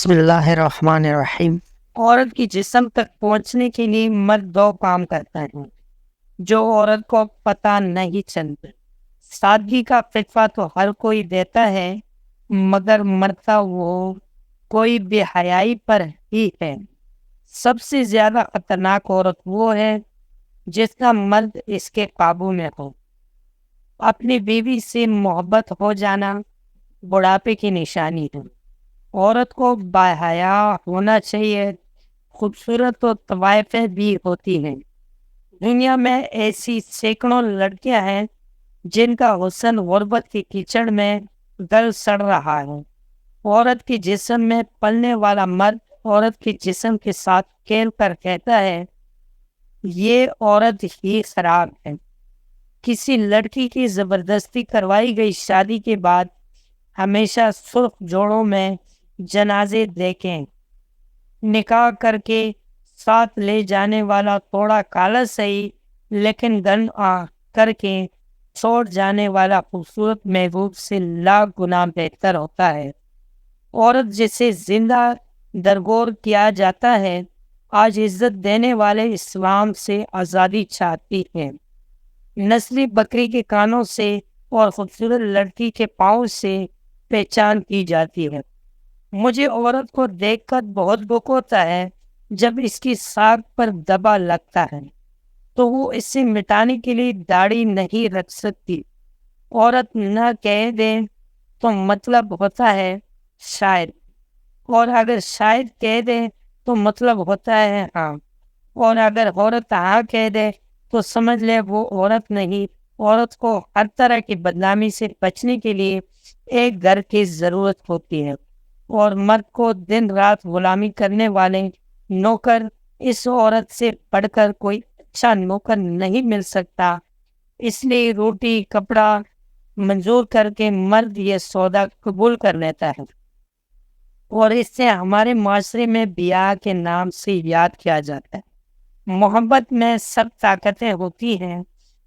بسم اللہ الرحمن الرحیم۔ عورت کی جسم تک پہنچنے کے لیے مرد دو کام کرتا ہے جو عورت کو پتہ نہیں چلتا۔ سادگی کا فتویٰ تو ہر کوئی دیتا ہے، مگر مرتا وہ کوئی بے حیائی پر ہی ہے۔ سب سے زیادہ خطرناک عورت وہ ہے جس کا مرد اس کے قابو میں ہو۔ اپنی بیوی سے محبت ہو جانا بڑھاپے کی نشانی ہے۔ عورت کو باحیا ہونا چاہیے۔ خوبصورت و طوائفیں بھی ہوتی ہیں۔ دنیا میں ایسی سینکڑوں لڑکیاں ہیں جن کا حسن غربت کی کیچڑ میں گل سڑ رہا ہے۔ عورت کے جسم میں پلنے والا مرد عورت کے جسم کے ساتھ کھیل کر کہتا ہے یہ عورت ہی خراب ہے۔ کسی لڑکی کی زبردستی کروائی گئی شادی کے بعد ہمیشہ سرخ جوڑوں میں جنازے دیکھیں۔ نکاح کر کے ساتھ لے جانے والا تھوڑا کالا صحیح، لیکن گن کر کے چھوڑ جانے والا خوبصورت محبوب سے لاکھ گنا بہتر ہوتا ہے۔ عورت جسے زندہ درگور کیا جاتا ہے آج عزت دینے والے اسلام سے آزادی چاہتی ہے۔ نسلی بکری کے کانوں سے اور خوبصورت لڑکی کے پاؤں سے پہچان کی جاتی ہے۔ مجھے عورت کو دیکھ کر بہت دکھ ہوتا ہے جب اس کی ساکھ پر دبا لگتا ہے تو وہ اسے مٹانے کے لیے داڑھی نہیں رکھ سکتی۔ عورت نہ کہہ دے تو مطلب ہوتا ہے شاید، اور اگر شاید کہہ دے تو مطلب ہوتا ہے ہاں، اور اگر عورت ہاں کہہ دے تو سمجھ لے وہ عورت نہیں۔ عورت کو ہر طرح کی بدنامی سے بچنے کے لیے ایک گھر کی ضرورت ہوتی ہے، اور مرد کو دن رات غلامی کرنے والے نوکر اس عورت سے پڑھ کر کوئی اچھا نوکر نہیں مل سکتا۔ اس لیے روٹی کپڑا منظور کر کے مرد یہ سودا قبول کر لیتا ہے، اور اس سے ہمارے معاشرے میں بیاہ کے نام سے یاد کیا جاتا ہے۔ محبت میں سب طاقتیں ہوتی ہیں،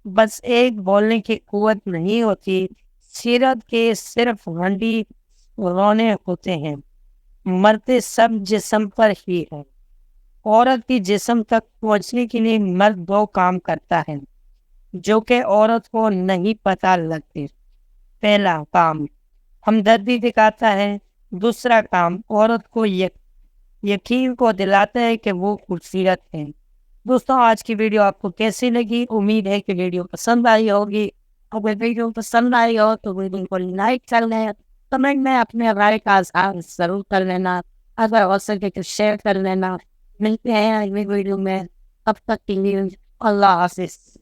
بس ایک بولنے کی قوت نہیں ہوتی۔ سیرت کے صرف ہنڈی رونے ہوتے ہیں، مرتے سب جسم پر ہی ہے۔ عورت کی جسم تک پہنچنے کے لیے مرد دو کام کرتا ہے جو کہ عورت کو نہیں پتہ لگتے۔ پہلا کام ہمدردی دکھاتا ہے، دوسرا کام عورت کو یقین کو دلاتا ہے کہ وہ خوبصورت ہے۔ دوستوں، آج کی ویڈیو آپ کو کیسی لگی؟ امید ہے کہ ویڈیو پسند آئی ہوگی۔ اگر ویڈیو پسند آئی ہو تو ویڈیو کو لائک کر لیں، کمنٹ میں اپنے رائے کا اظہار ضرور کر لینا، اگر ہو سکے تو شیئر کر لینا۔ ملتے ہیں اگلی ویڈیو میں، تب تک کے لیے اللہ حافظ۔